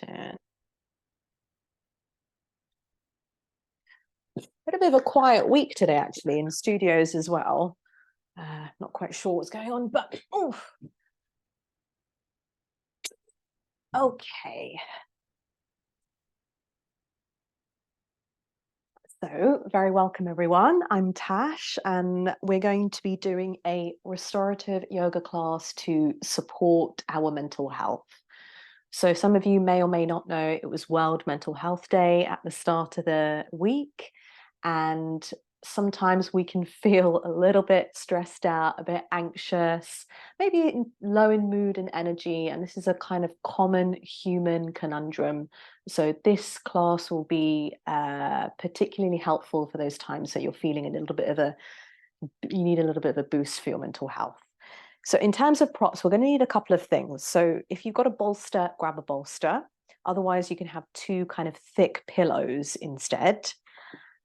it. Had a bit of a quiet week today, actually, in studios as well. Not quite sure what's going on, but okay. So, very welcome, everyone. I'm Tash, and we're going to be doing a restorative yoga class to support our mental health. So, some of you may or may not know it was World Mental Health Day at the start of the week, and sometimes we can feel a little bit stressed out, a bit anxious, maybe low in mood and energy. And this is a kind of common human conundrum. So this class will be particularly helpful for those times that you're feeling you need a little bit of a boost for your mental health. So in terms of props, we're going to need a couple of things. So if you've got a bolster, grab a bolster. Otherwise, you can have two kind of thick pillows instead.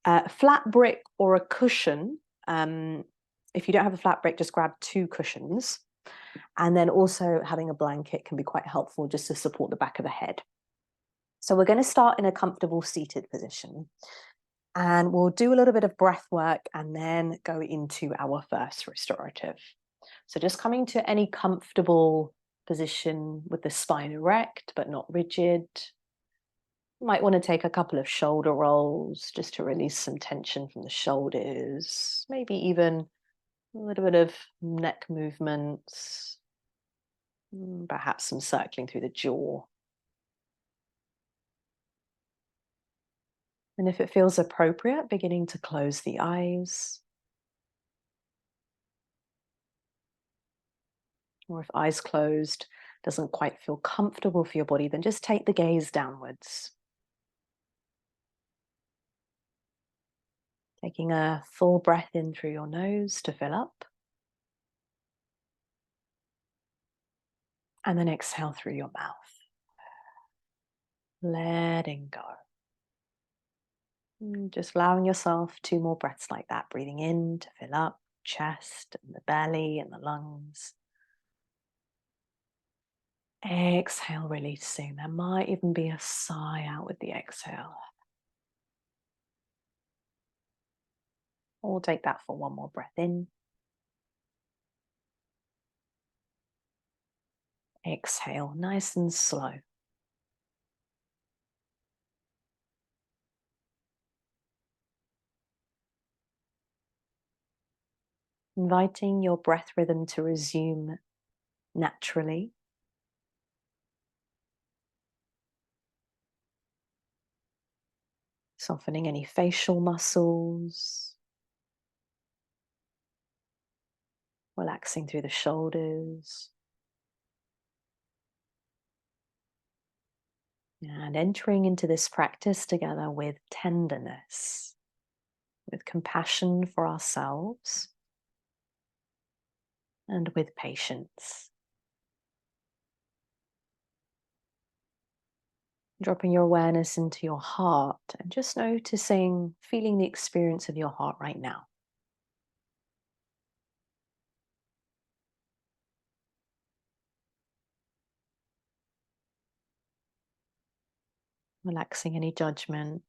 A flat brick or a cushion. If you don't have a flat brick, just grab two cushions. And then also having a blanket can be quite helpful just to support the back of the head. So we're going to start in a comfortable seated position. And we'll do a little bit of breath work and then go into our first restorative. So just coming to any comfortable position with the spine erect, but not rigid. You might want to take a couple of shoulder rolls just to release some tension from the shoulders, maybe even a little bit of neck movements, perhaps some circling through the jaw. And if it feels appropriate, beginning to close the eyes. Or if eyes closed doesn't quite feel comfortable for your body, then just take the gaze downwards. Taking a full breath in through your nose to fill up. And then exhale through your mouth. Letting go. Just allowing yourself 2 more breaths like that. Breathing in to fill up chest and the belly and the lungs. Exhale, releasing. There might even be a sigh out with the exhale. Or take that for 1 more breath in. Exhale, nice and slow. Inviting your breath rhythm to resume naturally. Softening any facial muscles. Relaxing through the shoulders. And entering into this practice together with tenderness, with compassion for ourselves, and with patience. Dropping your awareness into your heart and just noticing, feeling the experience of your heart right now. Relaxing any judgment.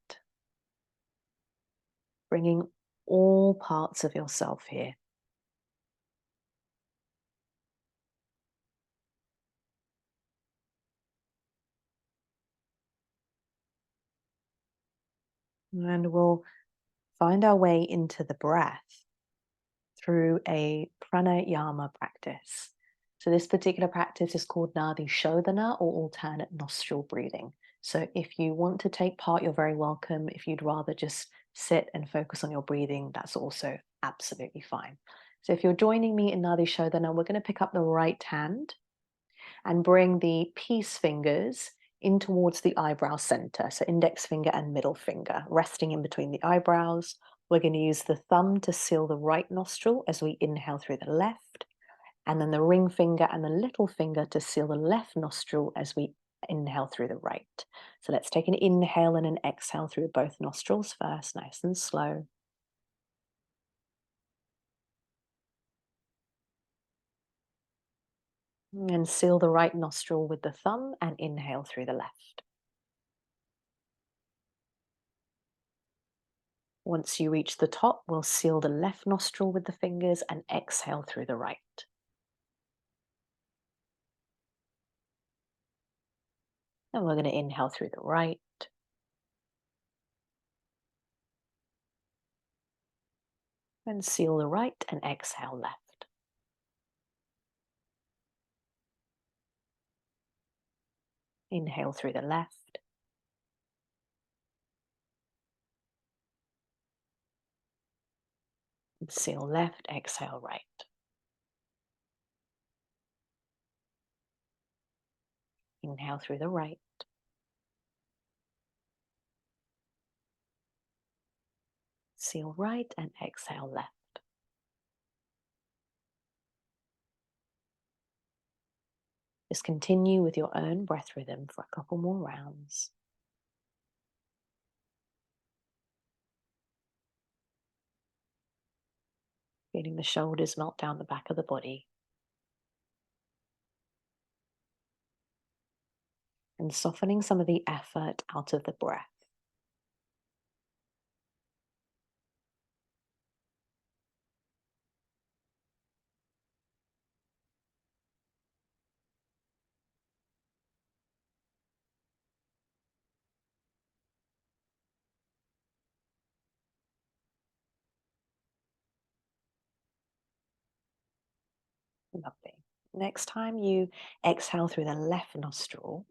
Bringing all parts of yourself here. And we'll find our way into the breath through a pranayama practice. So this particular practice is called Nadi Shodhana, or alternate nostril breathing. So if you want to take part, you're very welcome. If you'd rather just sit and focus on your breathing, that's also absolutely fine. So if you're joining me in Nadi Shodhana, we're going to pick up the right hand and bring the peace fingers in towards the eyebrow center. So index finger and middle finger resting in between the eyebrows. We're going to use the thumb to seal the right nostril as we inhale through the left, and then the ring finger and the little finger to seal the left nostril as we inhale through the right. So let's take an inhale and an exhale through both nostrils first, nice and slow. And seal the right nostril with the thumb and inhale through the left. Once you reach the top, we'll seal the left nostril with the fingers and exhale through the right. And we're going to inhale through the right. And seal the right and exhale left. Inhale through the left. And seal left, exhale right. Inhale through the right. Seal right and exhale left. Just continue with your own breath rhythm for a couple more rounds. Feeling the shoulders melt down the back of the body. And softening some of the effort out of the breath. Lovely. Next time you exhale through the left nostril,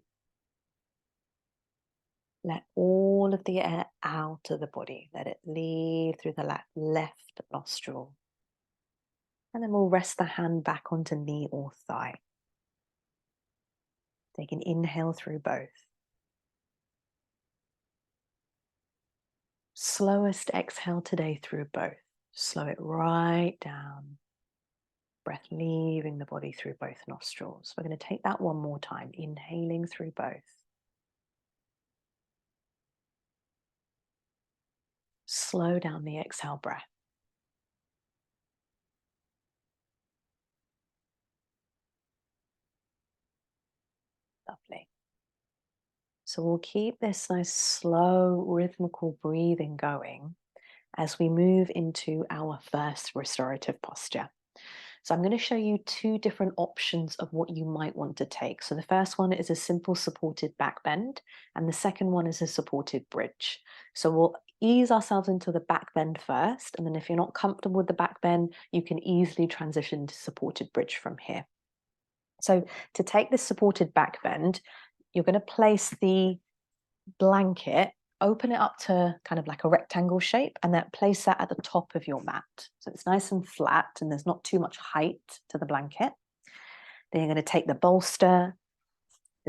let all of the air out of the body. Let it leave through the left nostril. And then we'll rest the hand back onto knee or thigh. Take an inhale through both. Slowest exhale today through both. Slow it right down. Breath leaving the body through both nostrils. We're going to take that one more time, inhaling through both. Slow down the exhale breath. Lovely. So we'll keep this nice, slow, rhythmical breathing going as we move into our first restorative posture. So I'm going to show you two different options of what you might want to take. So the first one is a simple supported back bend, and the second one is a supported bridge. So we'll ease ourselves into the back bend first, and then if you're not comfortable with the back bend, you can easily transition to supported bridge from here. So to take this supported back bend, you're going to place the blanket, open it up to kind of like a rectangle shape, and then place that at the top of your mat. So it's nice and flat and there's not too much height to the blanket. Then you're going to take the bolster,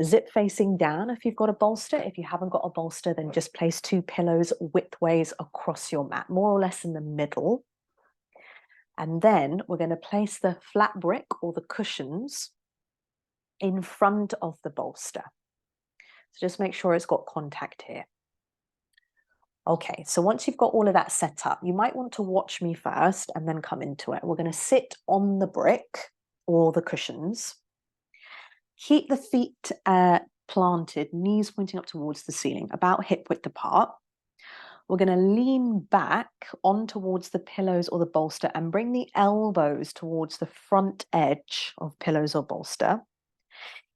zip facing down if you've got a bolster. If you haven't got a bolster, then just place two pillows widthways across your mat, more or less in the middle. And then we're going to place the flat brick or the cushions in front of the bolster. So just make sure it's got contact here. Okay, so once you've got all of that set up, you might want to watch me first and then come into it. We're going to sit on the brick or the cushions. Keep the feet planted, knees pointing up towards the ceiling, about hip width apart. We're going to lean back on towards the pillows or the bolster and bring the elbows towards the front edge of pillows or bolster.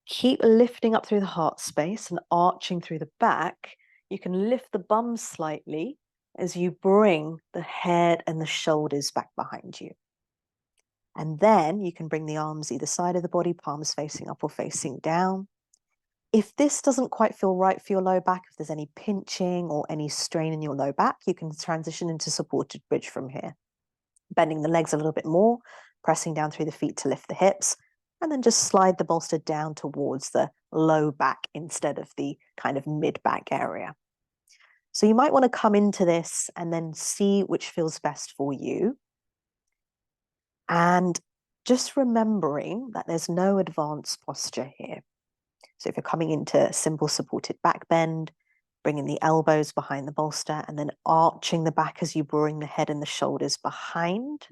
Keep lifting up through the heart space and arching through the back. You can lift the bum slightly as you bring the head and the shoulders back behind you. And then you can bring the arms either side of the body, palms facing up or facing down. If this doesn't quite feel right for your low back, if there's any pinching or any strain in your low back, you can transition into supported bridge from here. Bending the legs a little bit more, pressing down through the feet to lift the hips, and then just slide the bolster down towards the low back instead of the kind of mid-back area. So you might want to come into this and then see which feels best for you. And just remembering that there's no advanced posture here. So if you're coming into simple supported back bend, bringing the elbows behind the bolster and then arching the back as you bring the head and the shoulders behind.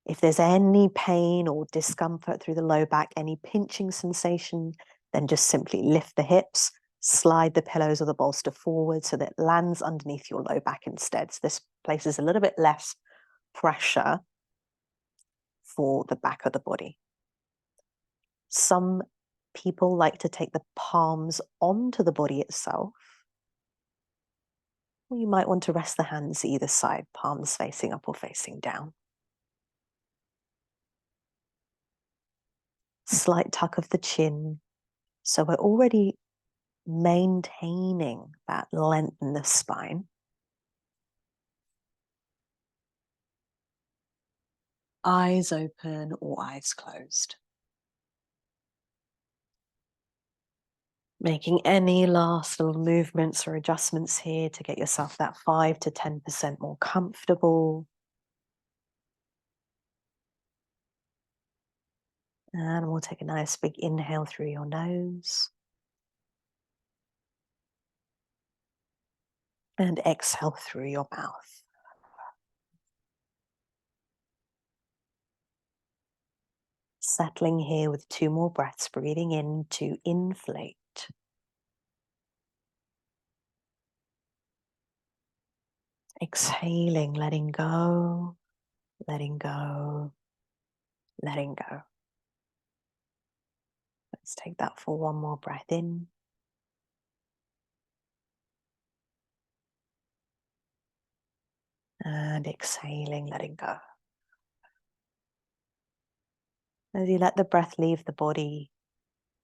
If there's any pain or discomfort through the low back, any pinching sensation, then just simply lift the hips, slide the pillows or the bolster forward so that it lands underneath your low back instead. So this places a little bit less pressure for the back of the body. Some people like to take the palms onto the body itself. Or you might want to rest the hands either side, palms facing up or facing down. Slight tuck of the chin. So we're already maintaining that length in the spine. Eyes open or eyes closed. Making any last little movements or adjustments here to get yourself that 5 to 10% more comfortable. And we'll take a nice big inhale through your nose. And exhale through your mouth. Settling here with 2 more breaths, breathing in to inflate. Exhaling, letting go, letting go, letting go. Let's take that for 1 more breath in. And exhaling, letting go. As you let the breath leave the body,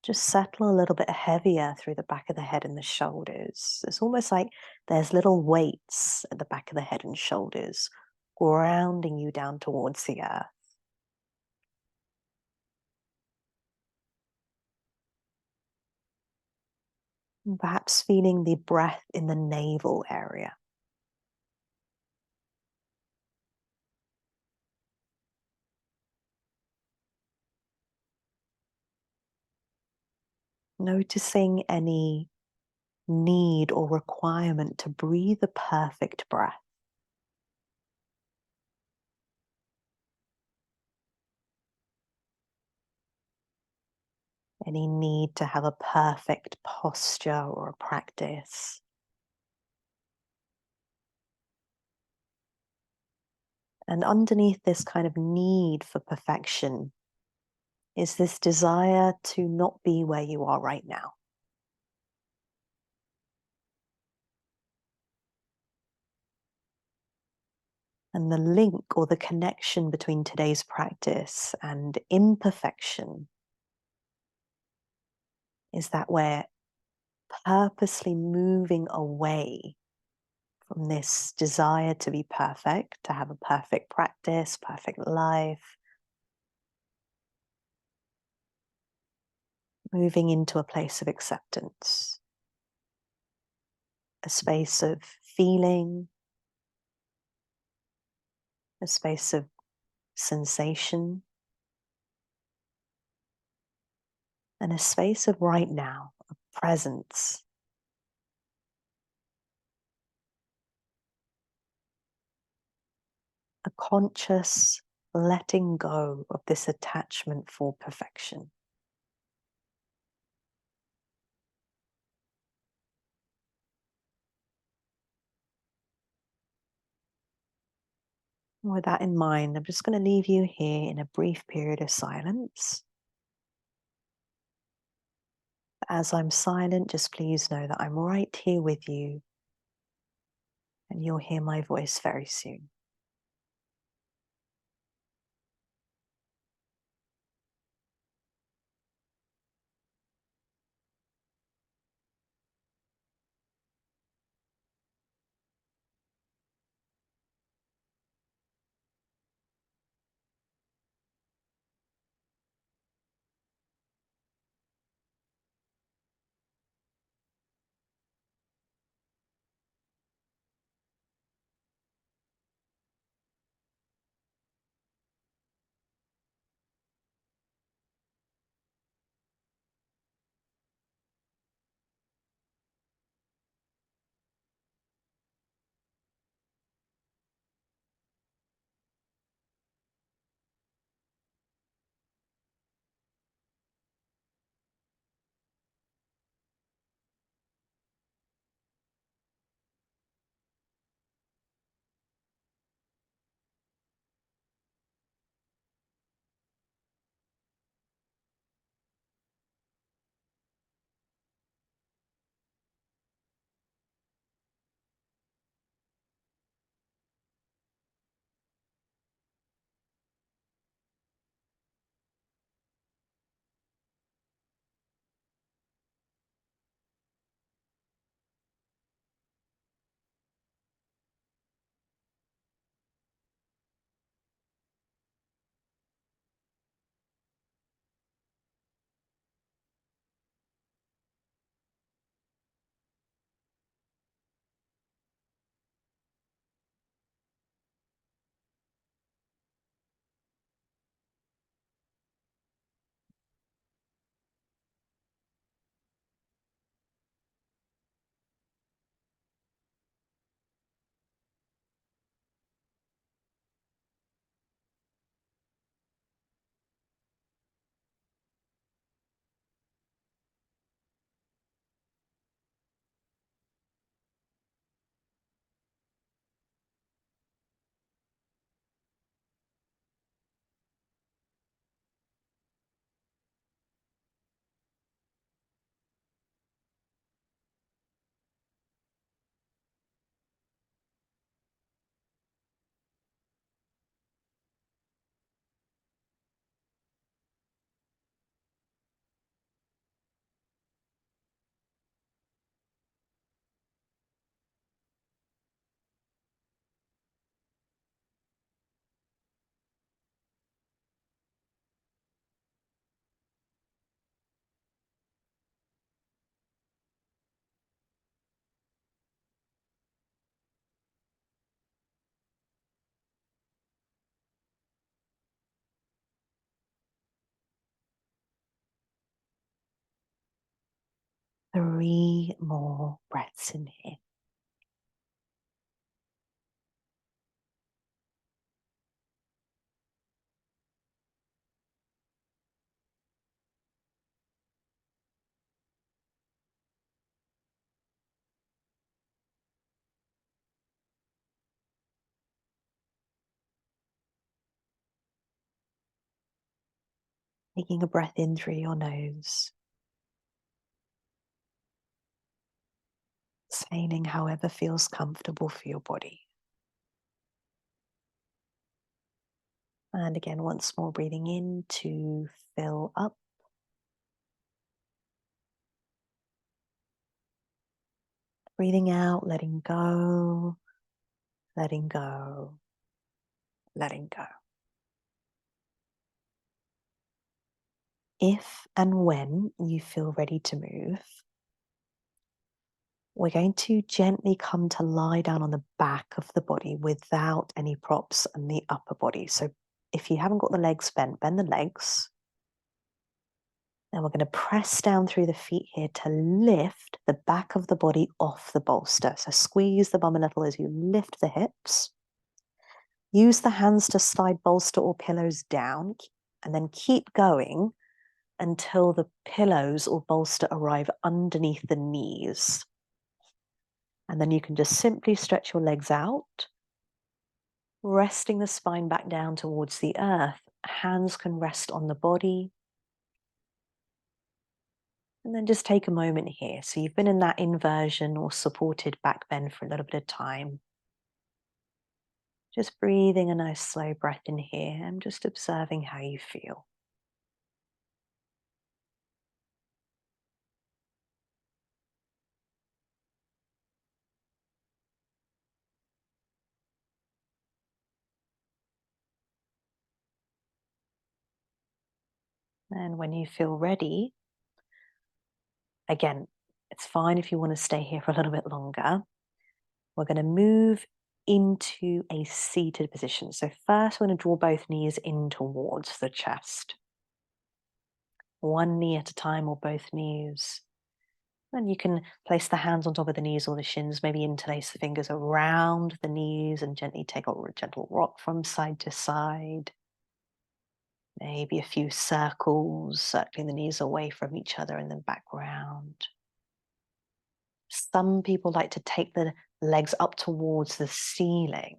just settle a little bit heavier through the back of the head and the shoulders. It's almost like there's little weights at the back of the head and shoulders, grounding you down towards the earth. And perhaps feeling the breath in the navel area. Noticing any need or requirement to breathe a perfect breath. Any need to have a perfect posture or a practice. And underneath this kind of need for perfection is this desire to not be where you are right now. And the link or the connection between today's practice and imperfection is that we're purposely moving away from this desire to be perfect, to have a perfect practice, perfect life, moving into a place of acceptance, a space of feeling, a space of sensation, and a space of right now, of presence. A conscious letting go of this attachment for perfection. With that in mind, I'm just going to leave you here in a brief period of silence. As I'm silent, just please know that I'm right here with you, and you'll hear my voice very soon. 3 more breaths in here. Taking a breath in through your nose. Exhaling however feels comfortable for your body. And again, once more, breathing in to fill up. Breathing out, letting go, letting go, letting go. If and when you feel ready to move, we're going to gently come to lie down on the back of the body without any props on the upper body. So if you haven't got the legs bent, bend the legs. Then we're going to press down through the feet here to lift the back of the body off the bolster. So squeeze the bum a little as you lift the hips. Use the hands to slide bolster or pillows down, and then keep going until the pillows or bolster arrive underneath the knees. And then you can just simply stretch your legs out, resting the spine back down towards the earth. Hands can rest on the body. And then just take a moment here. So you've been in that inversion or supported back bend for a little bit of time. Just breathing a nice slow breath in here and just observing how you feel. And when you feel ready, again, it's fine if you want to stay here for a little bit longer. We're going to move into a seated position. So first, we're going to draw both knees in towards the chest. One knee at a time or both knees. And you can place the hands on top of the knees or the shins, maybe interlace the fingers around the knees and gently take a gentle rock from side to side. Maybe a few circles, circling the knees away from each other and then back round. Some people like to take the legs up towards the ceiling.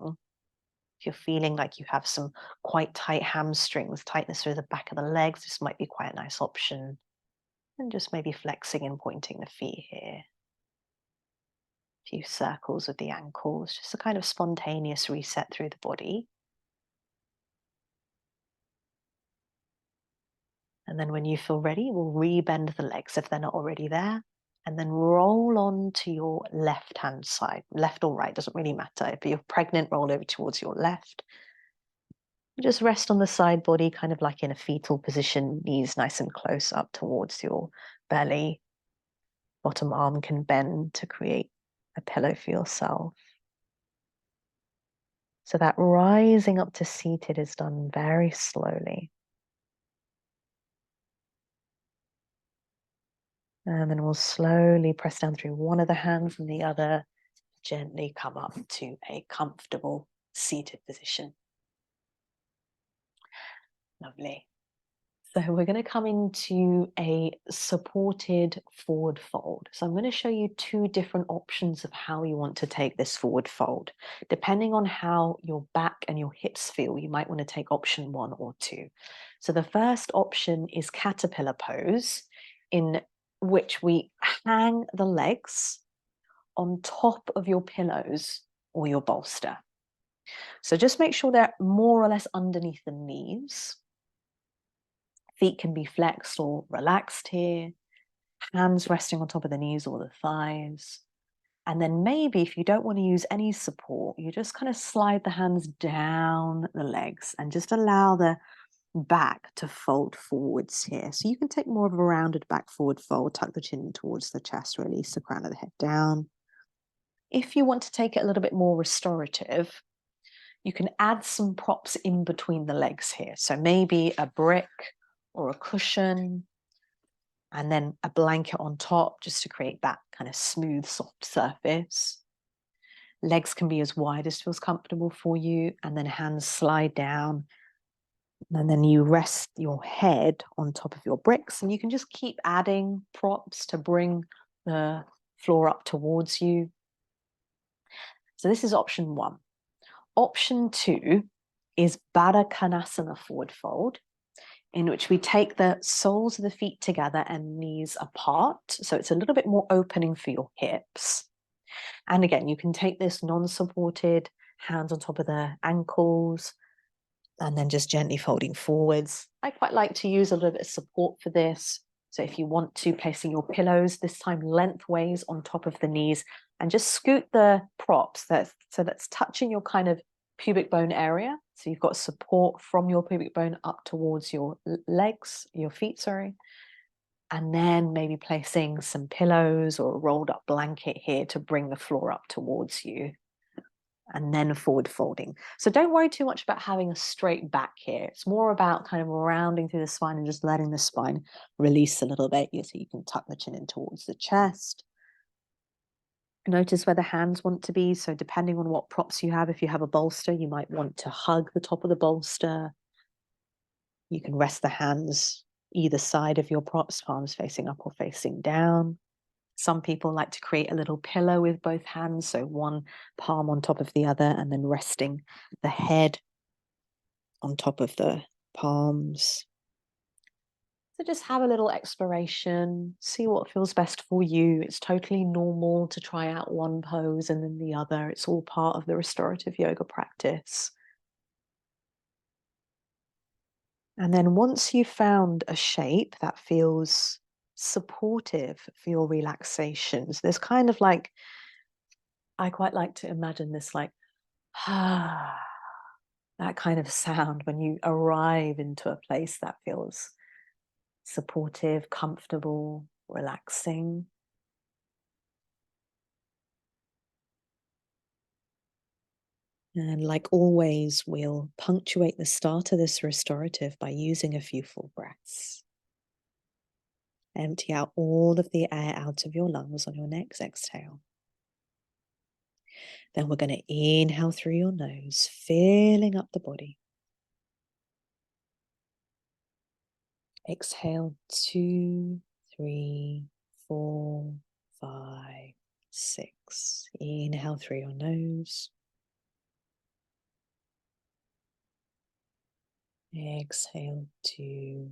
If you're feeling like you have some quite tight hamstrings, tightness through the back of the legs, this might be quite a nice option. And just maybe flexing and pointing the feet here. A few circles with the ankles, just a kind of spontaneous reset through the body. And then when you feel ready, we'll rebend the legs if they're not already there. And then roll on to your left-hand side. Left or right, doesn't really matter. If you're pregnant, roll over towards your left. Just rest on the side body, kind of like in a fetal position, knees nice and close up towards your belly. Bottom arm can bend to create a pillow for yourself. So that rising up to seated is done very slowly. And then we'll slowly press down through one of the hands and the other, gently come up to a comfortable seated position. Lovely. So we're going to come into a supported forward fold. So I'm going to show you 2 different options of how you want to take this forward fold. Depending on how your back and your hips feel, you might want to take option 1 or 2. So the first option is caterpillar pose, in which we hang the legs on top of your pillows or your bolster. So just make sure they're more or less underneath the knees. Feet can be flexed or relaxed here. Hands resting on top of the knees or the thighs. And then maybe if you don't want to use any support, you just kind of slide the hands down the legs and just allow the back to fold forwards here. So you can take more of a rounded back forward fold, tuck the chin towards the chest, release the crown of the head down. If you want to take it a little bit more restorative, you can add some props in between the legs here. So maybe a brick or a cushion, and then a blanket on top just to create that kind of smooth, soft surface. Legs can be as wide as feels comfortable for you, and then hands slide down. And then you rest your head on top of your bricks, and you can just keep adding props to bring the floor up towards you. So this is option 1. Option 2 is Baddha Konasana forward fold, in which we take the soles of the feet together and knees apart. So it's a little bit more opening for your hips. And again, you can take this non-supported, hands on top of the ankles, and then just gently folding forwards. I quite like to use a little bit of support for this. So if you want to, placing your pillows, this time lengthways on top of the knees, and just scoot the props so that's touching your kind of pubic bone area. So you've got support from your pubic bone up towards your legs, your feet, sorry. And then maybe placing some pillows or a rolled up blanket here to bring the floor up towards you. And then forward folding. So don't worry too much about having a straight back here. It's more about kind of rounding through the spine and just letting the spine release a little bit so you can tuck the chin in towards the chest. Notice where the hands want to be. So depending on what props you have, if you have a bolster, you might want to hug the top of the bolster. You can rest the hands either side of your props, palms facing up or facing down. Some people like to create a little pillow with both hands, so one palm on top of the other, and then resting the head on top of the palms. So just have a little exploration, see what feels best for you. It's totally normal to try out one pose and then the other. It's all part of the restorative yoga practice. And then once you've found a shape that feels supportive for your relaxations, there's kind of like, I quite like to imagine this like, that kind of sound when you arrive into a place that feels supportive, comfortable, relaxing. And like always, we'll punctuate the start of this restorative by using a few full breaths. Empty out all of the air out of your lungs on your next exhale. Then we're going to inhale through your nose, filling up the body. Exhale 2, 3, 4, 5, 6. Inhale through your nose. Exhale 2,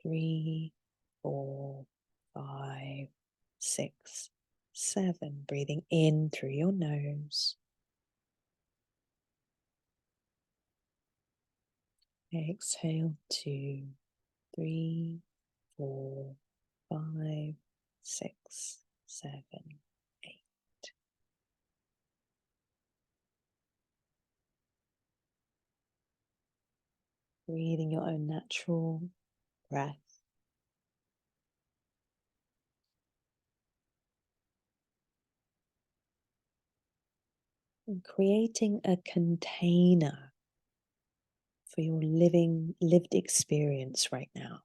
3, 4, 5, 6, 7. Breathing in through your nose. Exhale 2, 3, 4, 5, 6, 7, 8. Breathing your own natural breath. And creating a container for your lived experience right now.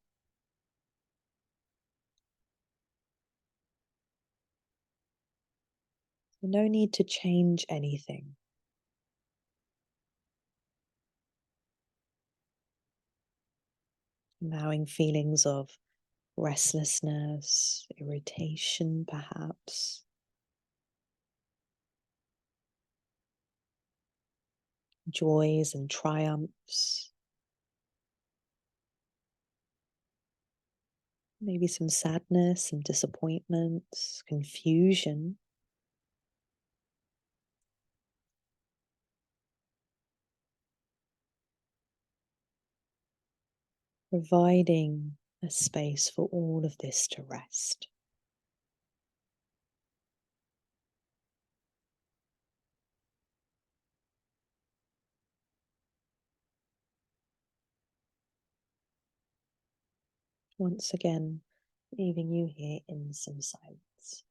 No need to change anything. Allowing feelings of restlessness, irritation perhaps, joys and triumphs, maybe some sadness, some disappointments, confusion. Providing a space for all of this to rest. Once again, leaving you here in some silence.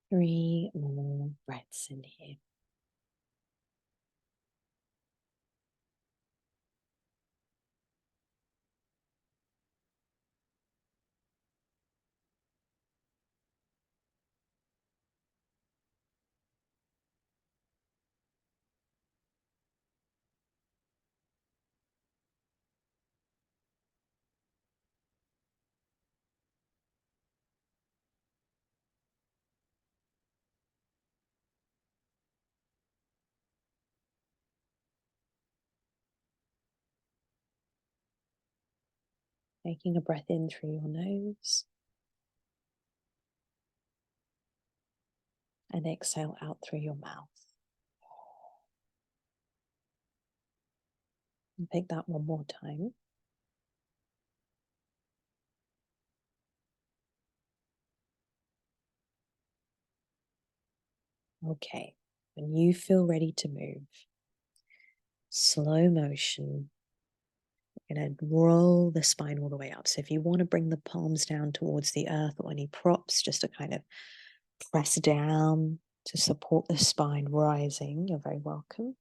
3 more breaths in here. Taking a breath in through your nose and exhale out through your mouth. And take that one more time. Okay, when you feel ready to move, slow motion, you're going to roll the spine all the way up. So if you want to bring the palms down towards the earth or any props, just to kind of press down to support the spine rising, you're very welcome.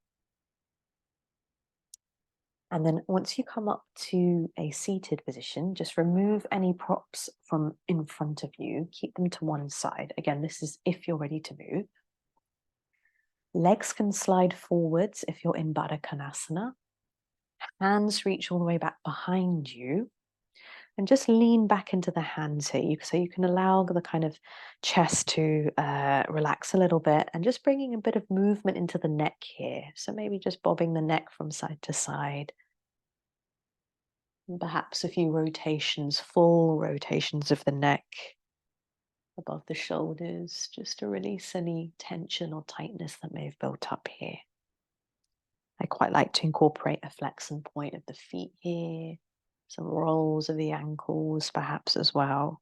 And then once you come up to a seated position, just remove any props from in front of you. Keep them to one side. Again, this is if you're ready to move. Legs can slide forwards if you're in Baddha Konasana. Hands reach all the way back behind you. And just lean back into the hands here, so you can allow the kind of chest to relax a little bit, and just bringing a bit of movement into the neck here. So maybe just bobbing the neck from side to side. And perhaps a few rotations, full rotations of the neck above the shoulders, just to release any tension or tightness that may have built up here. I quite like to incorporate a flexion point of the feet here, some rolls of the ankles perhaps as well.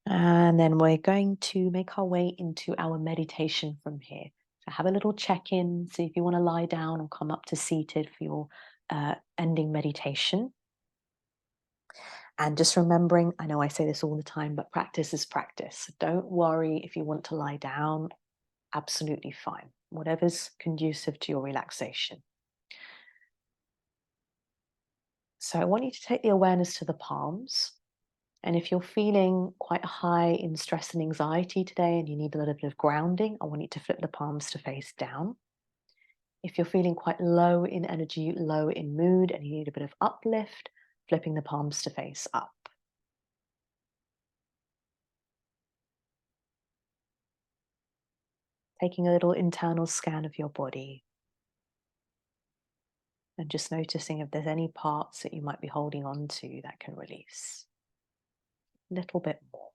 And then we're going to make our way into our meditation from here. So have a little check-in, see if you want to lie down or come up to seated for your ending meditation. And just remembering, I know I say this all the time, but practice is practice. Don't worry if you want to lie down, absolutely fine. Whatever's conducive to your relaxation. So I want you to take the awareness to the palms. And if you're feeling quite high in stress and anxiety today and you need a little bit of grounding, I want you to flip the palms to face down. If you're feeling quite low in energy, low in mood, and you need a bit of uplift, flipping the palms to face up. Taking a little internal scan of your body. And just noticing if there's any parts that you might be holding on to that can release. A little bit more.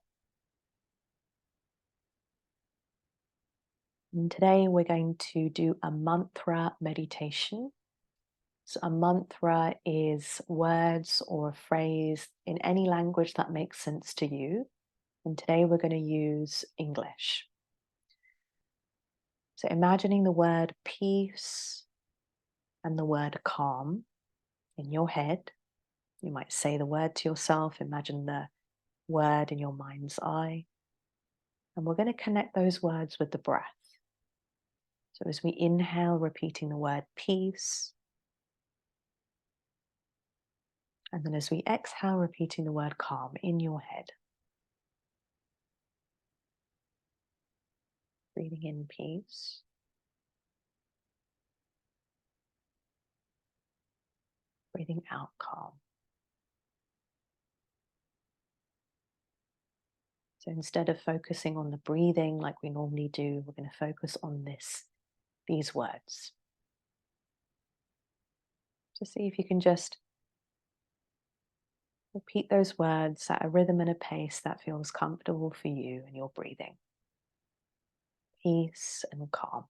And today we're going to do a mantra meditation. So a mantra is words or a phrase in any language that makes sense to you. And today we're going to use English. So imagining the word peace and the word calm in your head. You might say the word to yourself, imagine the word in your mind's eye. And we're going to connect those words with the breath. So as we inhale, repeating the word peace. And then as we exhale, repeating the word calm in your head. Breathing in peace. Breathing out calm. So instead of focusing on the breathing like we normally do, we're going to focus on these words. So see if you can just repeat those words at a rhythm and a pace that feels comfortable for you and your breathing. Peace and calm.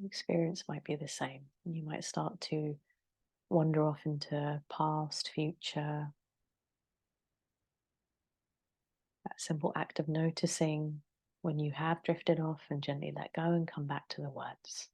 The experience might be the same. You might start to wander off into past, future. That simple act of noticing when you have drifted off and gently let go and come back to the words.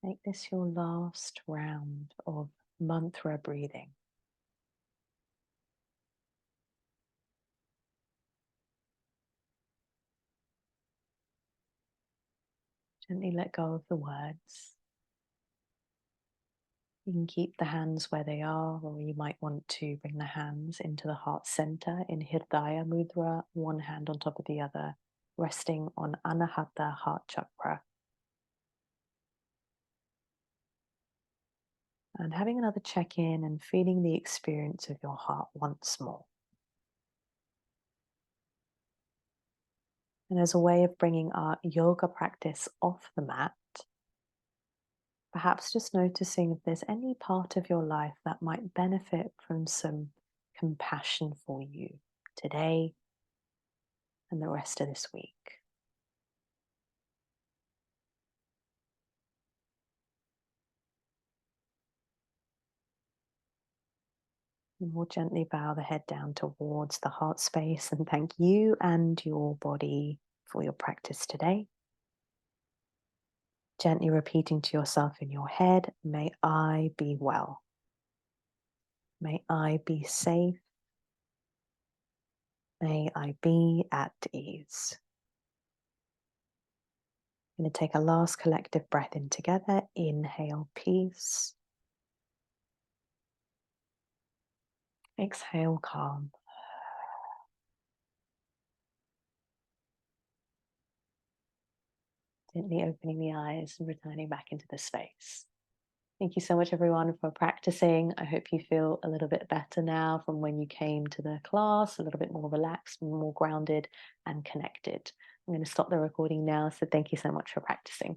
Make this your last round of mantra breathing. Gently let go of the words. You can keep the hands where they are, or you might want to bring the hands into the heart center in Hridaya Mudra, one hand on top of the other, resting on Anahata heart chakra. And having another check in and feeling the experience of your heart once more. And as a way of bringing our yoga practice off the mat, perhaps just noticing if there's any part of your life that might benefit from some compassion for you today and the rest of this week. And we'll gently bow the head down towards the heart space and thank you and your body for your practice today. Gently repeating to yourself in your head, may I be well. May I be safe. May I be at ease. I'm going to take a last collective breath in together. Inhale, peace. Exhale, calm. Gently opening the eyes and returning back into the space. Thank you so much, everyone, for practicing. I hope you feel a little bit better now from when you came to the class, a little bit more relaxed, more grounded and connected. I'm going to stop the recording now. So thank you so much for practicing.